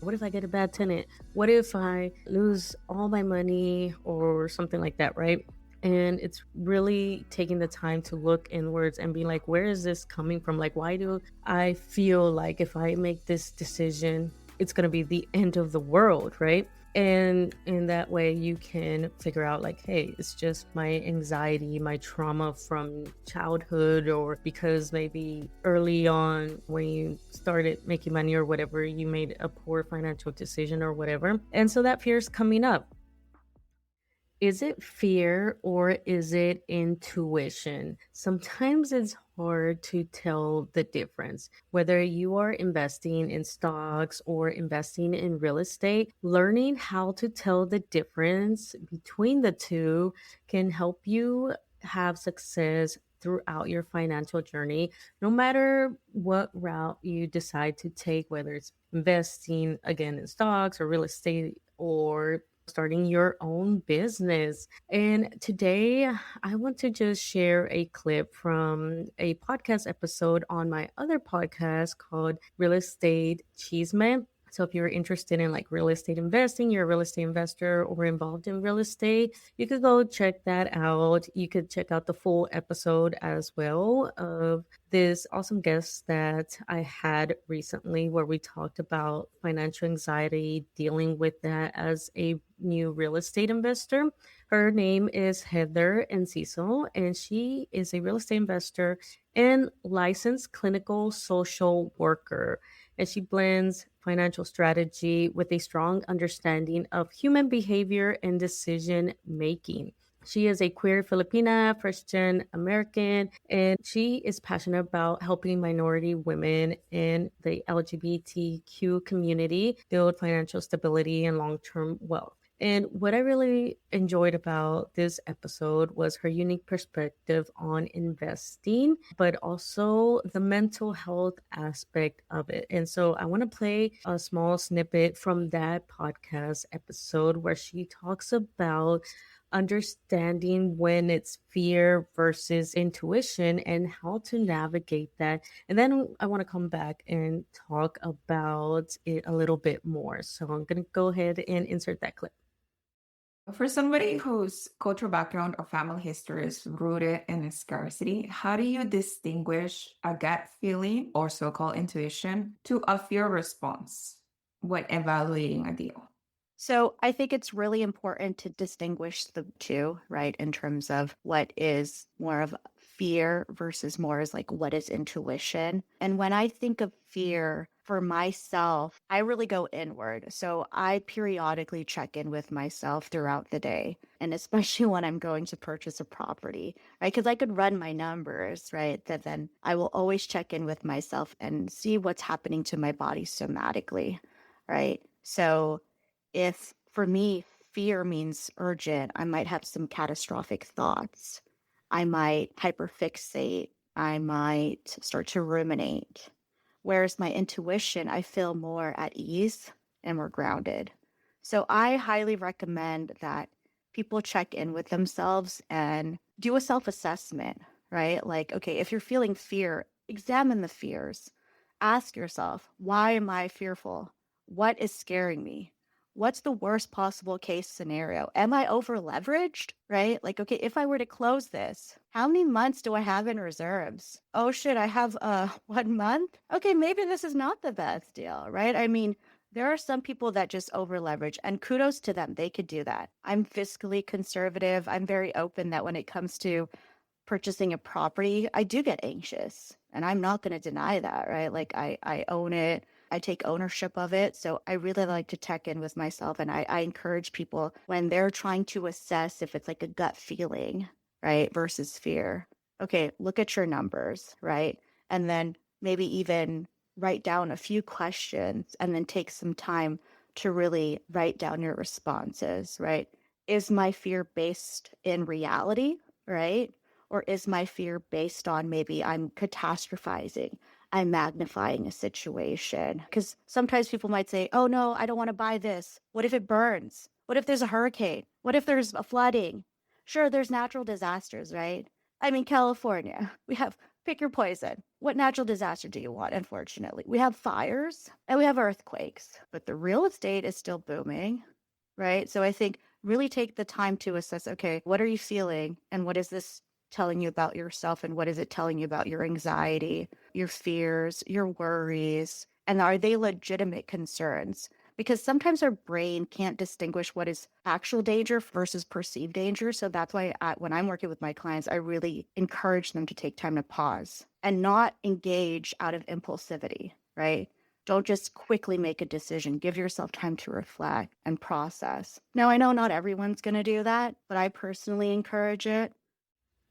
What if I get a bad tenant? What if I lose all my money or something like that, right? And it's really taking the time to look inwards and be like, where is this coming from? Like, why do I feel like if I make this decision, it's going to be the end of the world, right? And in that way, you can figure out, like, hey, it's just my anxiety, my trauma from childhood, or because maybe early on when you started making money or whatever, you made a poor financial decision or whatever. And so that fear is coming up. Is it fear or is it intuition? Sometimes it's hard to tell the difference. Whether you are investing in stocks or investing in real estate, learning how to tell the difference between the two can help you have success throughout your financial journey, no matter what route you decide to take, whether it's investing again in stocks or real estate or starting your own business. And today I want to just share a clip from a podcast episode on my other podcast called Real Estate Cheeseman. So if you're interested in like real estate investing, you're a real estate investor or involved in real estate, you could go check that out. You could check out the full episode as well of this awesome guest that I had recently, where we talked about financial anxiety, dealing with that as a new real estate investor. Her name is Heather Enciso, and she is a real estate investor and licensed clinical social worker. And she blends financial strategy with a strong understanding of human behavior and decision making. She is a queer Filipina, first gen American, and she is passionate about helping minority women in the LGBTQ community build financial stability and long term wealth. And what I really enjoyed about this episode was her unique perspective on investing, but also the mental health aspect of it. And so I want to play a small snippet from that podcast episode where she talks about understanding when it's fear versus intuition and how to navigate that. And then I want to come back and talk about it a little bit more. So I'm going to go ahead and insert that clip. For somebody whose cultural background or family history is rooted in scarcity, how do you distinguish a gut feeling or so called intuition to a fear response when evaluating a deal? So I think it's really important to distinguish the two, right? In terms of what is more of fear versus more is like what is intuition. And when I think of fear for myself, I really go inward. So I periodically check in with myself throughout the day. And especially when I'm going to purchase a property, right? Because I could run my numbers, right? That then I will always check in with myself and see what's happening to my body somatically, right? So if for me, fear means urgent, I might have some catastrophic thoughts. I might hyperfixate. I might start to ruminate. Whereas my intuition, I feel more at ease and more grounded. So I highly recommend that people check in with themselves and do a self assessment, right? Like, okay, if you're feeling fear, examine the fears. Ask yourself, why am I fearful? What is scaring me? What's the worst possible case scenario? Am I over leveraged? Right? Like, okay, if I were to close this, how many months do I have in reserves? Oh shit, I have 1 month. Okay, maybe this is not the best deal, right? I mean, there are some people that just over leverage, and kudos to them. They could do that. I'm fiscally conservative. I'm very open that when it comes to purchasing a property, I do get anxious, and I'm not going to deny that, right? Like I own it. I take ownership of it. So I really like to check in with myself. And I encourage people when they're trying to assess if it's like a gut feeling, right, versus fear. Okay, look at your numbers, right? And then maybe even write down a few questions and then take some time to really write down your responses, right? Is my fear based in reality, right? Or is my fear based on maybe I'm catastrophizing? I'm magnifying a situation. Because sometimes people might say, oh no, I don't want to buy this. What if it burns? What if there's a hurricane? What if there's a flooding? Sure, there's natural disasters, right? I mean, California, we have Pick your poison. What natural disaster do you want? Unfortunately, we have fires and we have earthquakes, but the real estate is still booming, right? So I think really take the time to assess, okay, what are you feeling and what is this telling you about yourself and what is it telling you about your anxiety, your fears, your worries, and are they legitimate concerns? Because sometimes our brain can't distinguish what is actual danger versus perceived danger. So that's why when I'm working with my clients, I really encourage them to take time to pause and not engage out of impulsivity, right? Don't just quickly make a decision. Give yourself time to reflect and process. Now, I know not everyone's going to do that, but I personally encourage it.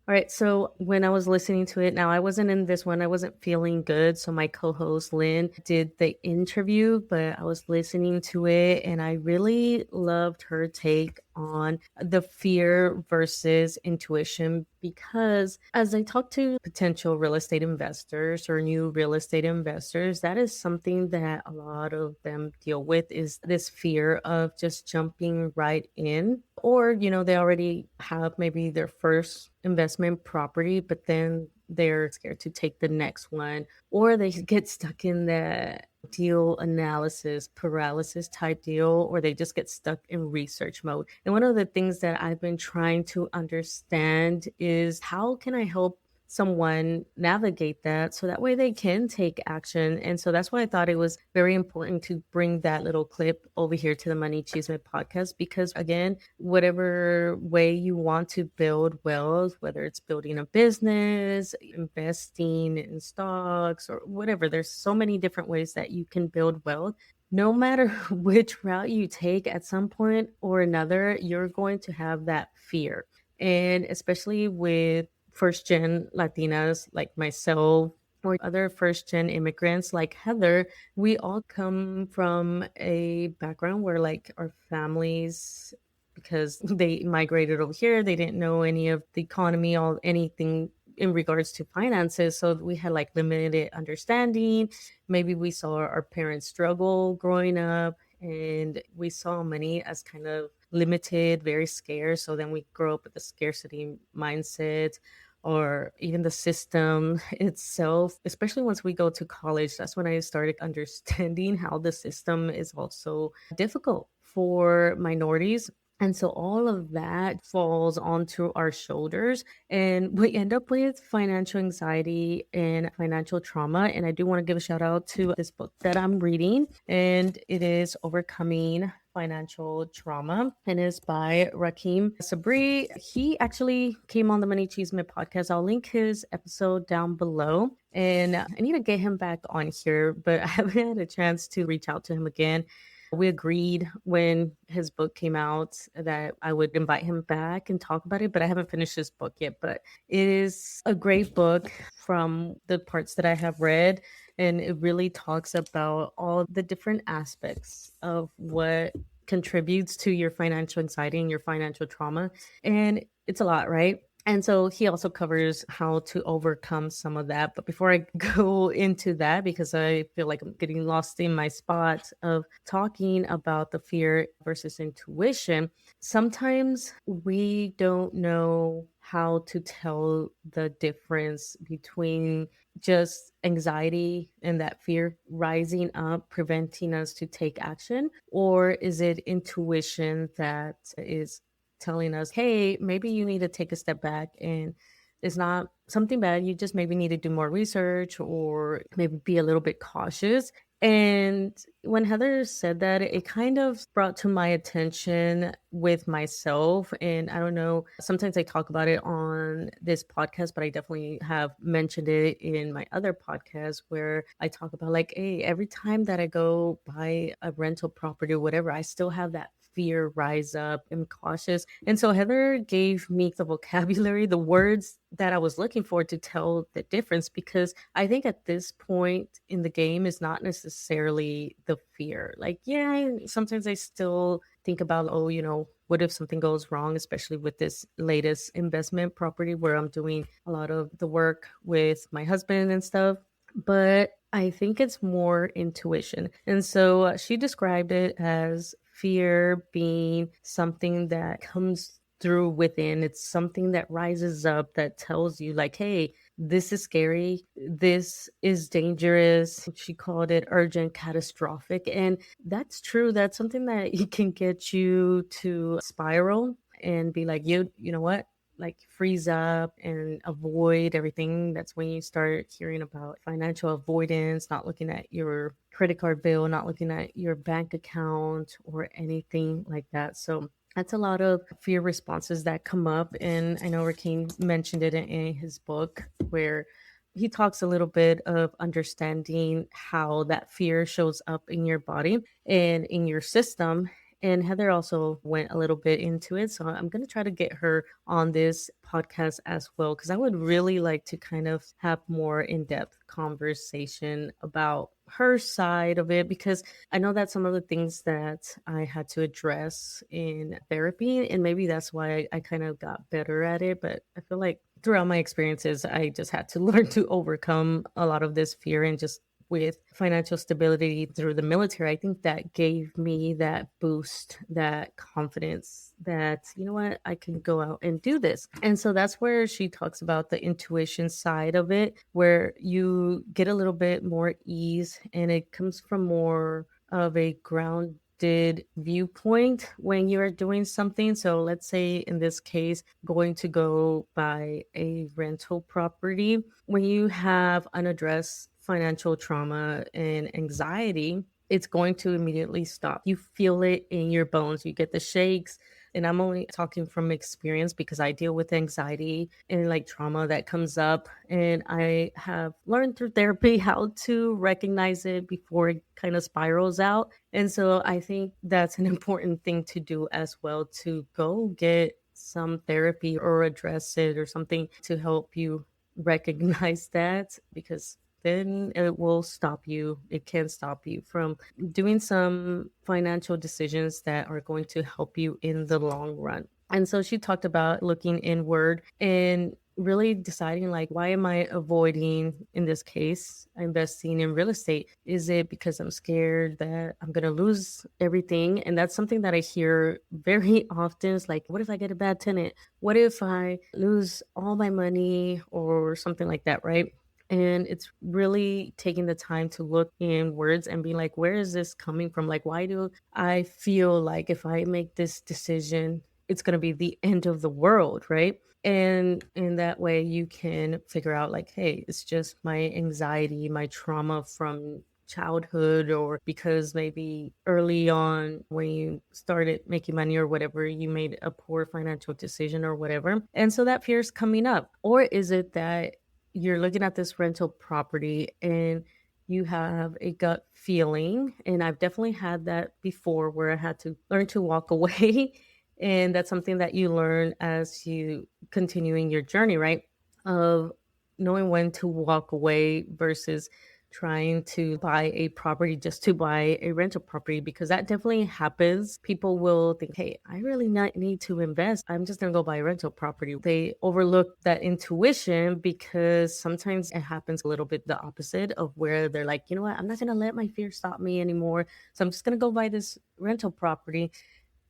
All right. So when I was listening to it, now I wasn't in this one, I wasn't feeling good. So my co host Lynn did the interview, but I was listening to it and I really loved her take on the fear versus intuition because as I talk to potential real estate investors or new real estate investors, that is something that a lot of them deal with is this fear of just jumping right in or they already have maybe their first investment property but then they're scared to take the next one or they get stuck in the deal analysis paralysis type deal or they just get stuck in research mode. And one of the things that I've been trying to understand is how can I help someone navigate that so that way they can take action. And so that's why I thought it was very important to bring that little clip over here to the Money Chisme podcast because again, whatever way you want to build wealth, whether it's building a business, investing in stocks or whatever, there's so many different ways that you can build wealth. No matter which route you take at some point or another, you're going to have that fear. And especially with first gen Latinas like myself or other first gen immigrants like Heather, we all come from a background where like our families because they migrated over here, they didn't know any of the economy or anything in regards to finances. So we had like limited understanding. Maybe we saw our parents struggle growing up and we saw money as kind of limited, very scarce. So then we grow up with a scarcity mindset or even the system itself, especially once we go to college. That's when I started understanding how the system is also difficult for minorities. And so all of that falls onto our shoulders, and we end up with financial anxiety and financial trauma. And I do want to give a shout out to this book that I'm reading, and it is Overcoming Financial Trauma and is by Rakim Sabri. He actually came on the Money Chisme podcast. I'll link his episode down below. And I need to get him back on here, but I haven't had a chance to reach out to him again. We agreed when his book came out that I would invite him back and talk about it, but I haven't finished his book yet. But it is a great book from the parts that I have read, and it really talks about all the different aspects of what contributes to your financial anxiety and your financial trauma. And it's a lot, right? And so he also covers how to overcome some of that. But before I go into that, because I feel like I'm getting lost in my spot of talking about the fear versus intuition, sometimes we don't know how to tell the difference between just anxiety and that fear rising up, preventing us to take action, or is it intuition that is telling us, hey, maybe you need to take a step back and it's not something bad. You just maybe need to do more research or maybe be a little bit cautious. And when Heather said that, it kind of brought to my attention with myself. And I don't know, sometimes I talk about it on this podcast, but I definitely have mentioned it in my other podcast where I talk about like, hey, every time that I go buy a rental property or whatever, I still have that fear rise up. I'm cautious. And so Heather gave me the vocabulary, the words that I was looking for to tell the difference, because I think at this point in the game is not necessarily the fear. Like, yeah, sometimes I still think about, oh, what if something goes wrong, especially with this latest investment property where I'm doing a lot of the work with my husband and stuff. But I think it's more intuition. And so she described it as fear being something that comes through within. It's something that rises up that tells you like, hey, this is scary, this is dangerous. She called it urgent, catastrophic. And that's true. That's something that it can get you to spiral and be like, you know what? Like freeze up and avoid everything. That's when you start hearing about financial avoidance, not looking at your credit card bill, not looking at your bank account or anything like that. So that's a lot of fear responses that come up. And I know Rakeem mentioned it in his book where he talks a little bit of understanding how that fear shows up in your body and in your system. And Heather also went a little bit into it. So I'm going to try to get her on this podcast as well, because I would really like to kind of have more in depth conversation about her side of it, because I know that some of the things that I had to address in therapy, and maybe that's why I kind of got better at it. But I feel like throughout my experiences, I just had to learn to overcome a lot of this fear. And just with financial stability through the military, I think that gave me that boost, that confidence that, you know what, I can go out and do this. And so that's where she talks about the intuition side of it, where you get a little bit more ease and it comes from more of a grounded viewpoint when you are doing something. So let's say in this case, going to go buy a rental property. When you have unaddressed financial trauma and anxiety, it's going to immediately stop. You feel it in your bones. You get the shakes. And I'm only talking from experience because I deal with anxiety and like trauma that comes up. And I have learned through therapy how to recognize it before it kind of spirals out. And so I think that's an important thing to do as well, to go get some therapy or address it or something to help you recognize that, because then it will stop you. It can stop you from doing some financial decisions that are going to help you in the long run. And so she talked about looking inward and really deciding, like, why am I avoiding, in this case, investing in real estate? Is it because I'm scared that I'm going to lose everything? And that's something that I hear very often. It's like, what if I get a bad tenant? What if I lose all my money or something like that, right? And it's really taking the time to look inwards and be like, where is this coming from? Like, why do I feel like if I make this decision, it's going to be the end of the world, right? And in that way, you can figure out, like, hey, it's just my anxiety, my trauma from childhood, or because maybe early on when you started making money or whatever, you made a poor financial decision or whatever. And so that fear is coming up. Or is it that you're looking at this rental property and you have a gut feeling? And I've definitely had that before, where I had to learn to walk away. And that's something that you learn as you continuing your journey, right? Of knowing when to walk away versus trying to buy a property just to buy a rental property, because that definitely happens. People will think, hey, I really not need to invest. I'm just going to go buy a rental property. They overlook that intuition, because sometimes it happens a little bit the opposite, of where they're like, you know what, I'm not going to let my fear stop me anymore. So I'm just going to go buy this rental property.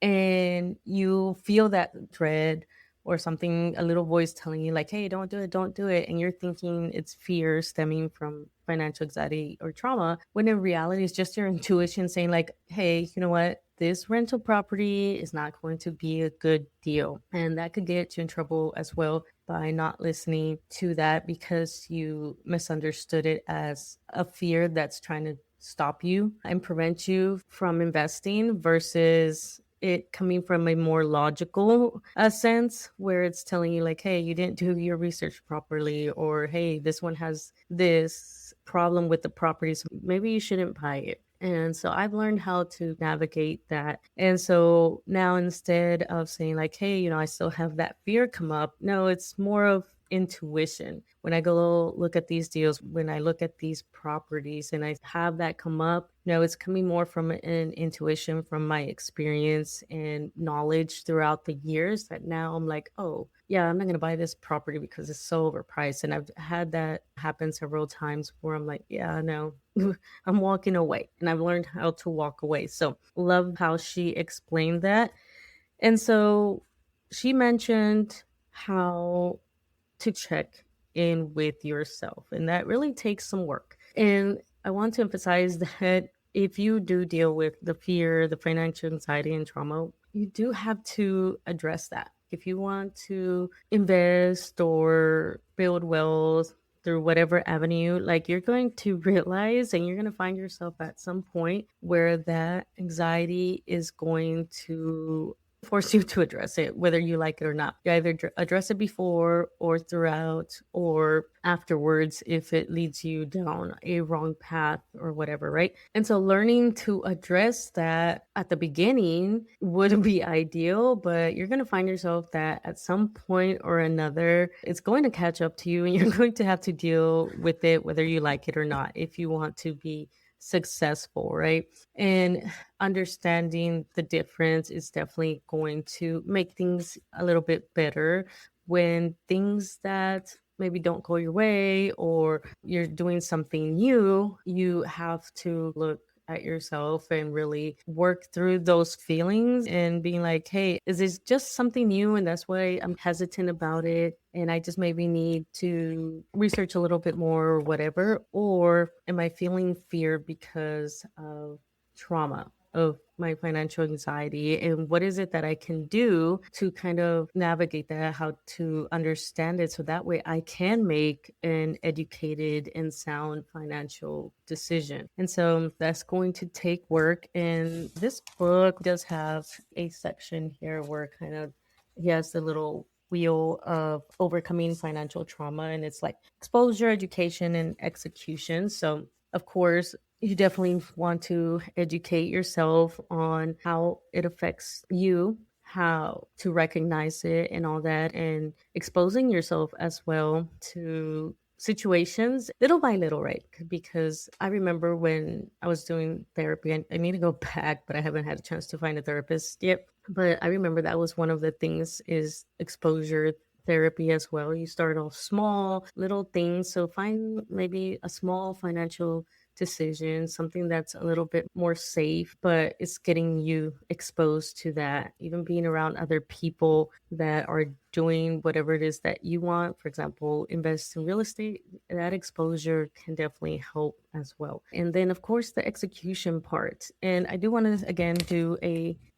And you feel that dread or something, a little voice telling you like, hey, don't do it, don't do it. And you're thinking it's fear stemming from financial anxiety or trauma, when in reality it's just your intuition saying like, hey, you know what, this rental property is not going to be a good deal. And that could get you in trouble as well by not listening to that, because you misunderstood it as a fear that's trying to stop you and prevent you from investing, versus it coming from a more logical sense, where it's telling you like, hey, you didn't do your research properly, or hey, this one has this problem with the properties, maybe you shouldn't buy it. And so I've learned how to navigate that. And so now, instead of saying like, hey, you know, I still have that fear come up, no, it's more of intuition. When I go look at these deals, when I look at these properties and I have that come up, no, it's coming more from an intuition, from my experience and knowledge throughout the years, that now I'm like, oh, yeah, I'm not going to buy this property because it's so overpriced. And I've had that happen several times where I'm like, yeah, no, I'm walking away. And I've learned how to walk away. So love how she explained that. And so she mentioned how to check in with yourself. And that really takes some work. And I want to emphasize that if you do deal with the fear, the financial anxiety, and trauma, you do have to address that. If you want to invest or build wealth through whatever avenue, like you're going to realize and you're going to find yourself at some point where that anxiety is going to force you to address it, whether you like it or not. You either address it before or throughout or afterwards if it leads you down a wrong path or whatever, right? And so learning to address that at the beginning would be ideal, but you're going to find yourself that at some point or another, it's going to catch up to you and you're going to have to deal with it, whether you like it or not, if you want to be successful, right? And understanding the difference is definitely going to make things a little bit better when things that maybe don't go your way or you're doing something new, you have to look at yourself and really work through those feelings and being like, hey, is this just something new and that's why I'm hesitant about it? And I just maybe need to research a little bit more or whatever. Or am I feeling fear because of trauma, of my financial anxiety, and what is it that I can do to kind of navigate that, how to understand it so that way I can make an educated and sound financial decision. And so that's going to take work. And this book does have a section here where kind of he has the little wheel of overcoming financial trauma, and it's like exposure, education, and execution. So of course, you definitely want to educate yourself on how it affects you, how to recognize it, and all that, and exposing yourself as well to situations little by little, right? Because I remember when I was doing therapy, and I need to go back, but I haven't had a chance to find a therapist yet. But I remember that was one of the things is exposure therapy as well. You start off small, little things. So find maybe a small financial decision, something that's a little bit more safe, but it's getting you exposed to that. Even being around other people that are doing whatever it is that you want, for example, invest in real estate, that exposure can definitely help as well. And then of course the execution part. And I do want to again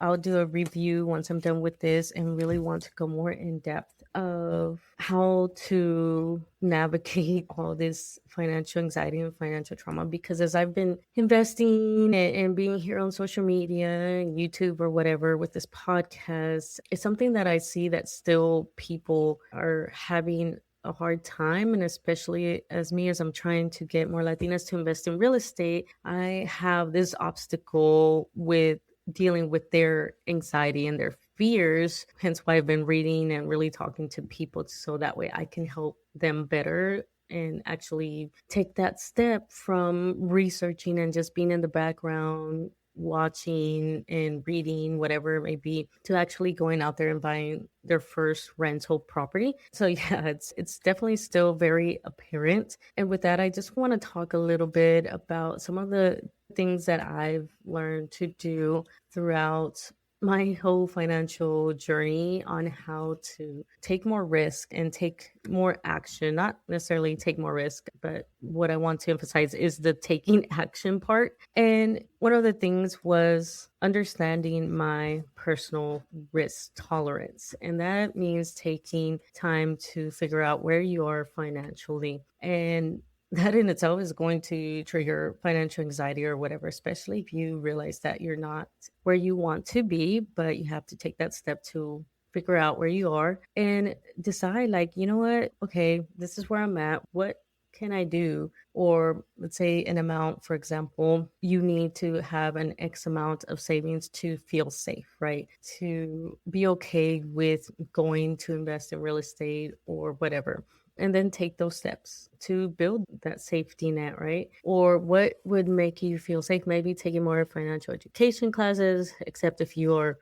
I'll do a review once I'm done with this and really want to go more in depth of how to navigate all this financial anxiety and financial trauma, because as I've been investing and being here on social media and YouTube or whatever with this podcast, it's something that I see that still people are having a hard time. And especially as me, as I'm trying to get more Latinas to invest in real estate, I have this obstacle with dealing with their anxiety and their fears. Hence why I've been reading and really talking to people so that way I can help them better and actually take that step from researching and just being in the background watching and reading whatever it may be to actually going out there and buying their first rental property. So yeah, it's definitely still very apparent. And with that, I just want to talk a little bit about some of the things that I've learned to do throughout my whole financial journey on how to take more risk and take more action. Not necessarily take more risk, but what I want to emphasize is the taking action part. And one of the things was understanding my personal risk tolerance. And that means taking time to figure out where you are financially. And that in itself is going to trigger financial anxiety or whatever, especially if you realize that you're not where you want to be, but you have to take that step to figure out where you are and decide, like, you know what? Okay, this is where I'm at. What can I do? Or let's say an amount, for example, you need to have an X amount of savings to feel safe, right? To be okay with going to invest in real estate or whatever. And then take those steps to build that safety net, right? Or what would make you feel safe? Maybe taking more financial education classes, except if you are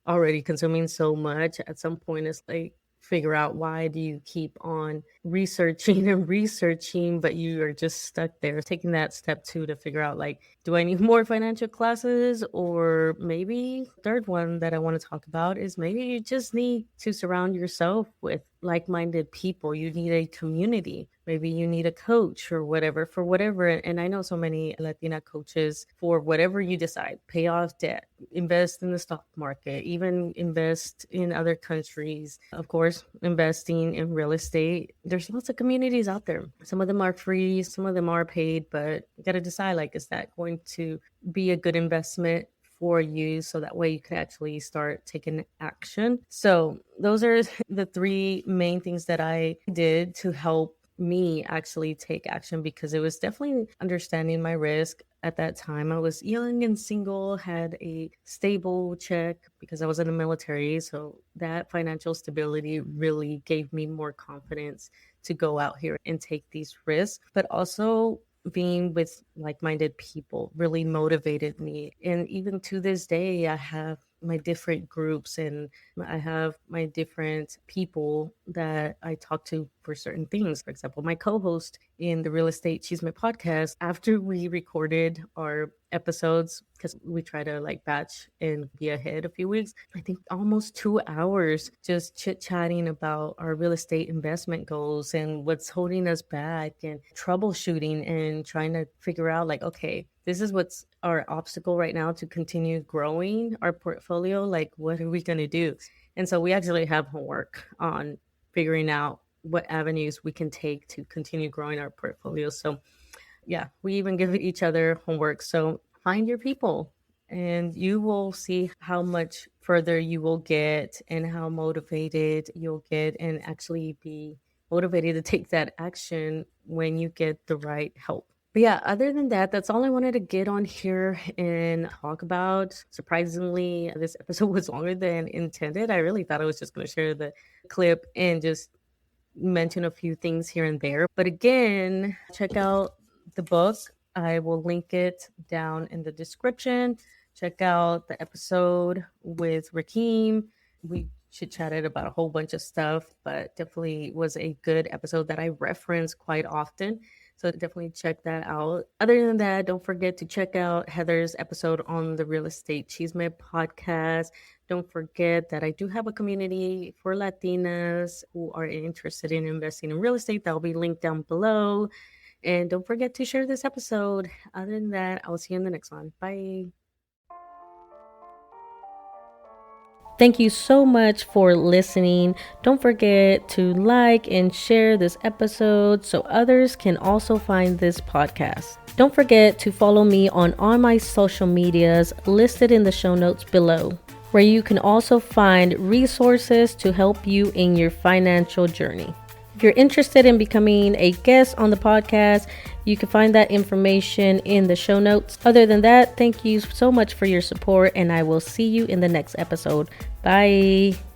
already consuming so much, at some point it's like figure out why do you keep on researching and researching, but you are just stuck there. Taking that step 2 to figure out, like, do I need more financial classes? Or maybe third one that I want to talk about is maybe you just need to surround yourself with like-minded people. You need a community. Maybe you need a coach or whatever for whatever. And I know so many Latina coaches for whatever you decide. Pay off debt, invest in the stock market, even invest in other countries. Of course, investing in real estate. There's lots of communities out there. Some of them are free, some of them are paid, but you got to decide, like, is that going to be a good investment for you, so that way you can actually start taking action. So those are the 3 main things that I did to help me actually take action, because it was definitely understanding my risk. At that time, I was young and single, had a stable check because I was in the military. So that financial stability really gave me more confidence to go out here and take these risks. But also being with like-minded people really motivated me. And even to this day, I have my different groups and I have my different people that I talk to for certain things. For example, my co-host in the Real Estate She's My podcast, after we recorded our episodes, because we try to like batch and be ahead a few weeks, I think almost 2 hours just chit-chatting about our real estate investment goals and what's holding us back and troubleshooting and trying to figure out, like, okay, this is what's our obstacle right now to continue growing our portfolio. Like, what are we going to do? And so we actually have homework on figuring out what avenues we can take to continue growing our portfolio. So yeah, we even give each other homework. So find your people and you will see how much further you will get and how motivated you'll get, and actually be motivated to take that action when you get the right help. But yeah, other than that, that's all I wanted to get on here and talk about. Surprisingly, this episode was longer than intended. I really thought I was just going to share the clip and just mention a few things here and there. But again, check out the book. I will link it down in the description. Check out the episode with Rakeem. We chit-chatted about a whole bunch of stuff, but definitely was a good episode that I reference quite often. So definitely check that out. Other than that, don't forget to check out Heather's episode on the Real Estate Chisme podcast. Don't forget that I do have a community for Latinas who are interested in investing in real estate. That will be linked down below. And don't forget to share this episode. Other than that, I'll see you in the next one. Bye. Thank you so much for listening. Don't forget to like and share this episode so others can also find this podcast. Don't forget to follow me on all my social medias listed in the show notes below, where you can also find resources to help you in your financial journey. If you're interested in becoming a guest on the podcast, you can find that information in the show notes. Other than that, thank you so much for your support, and I will see you in the next episode. Bye.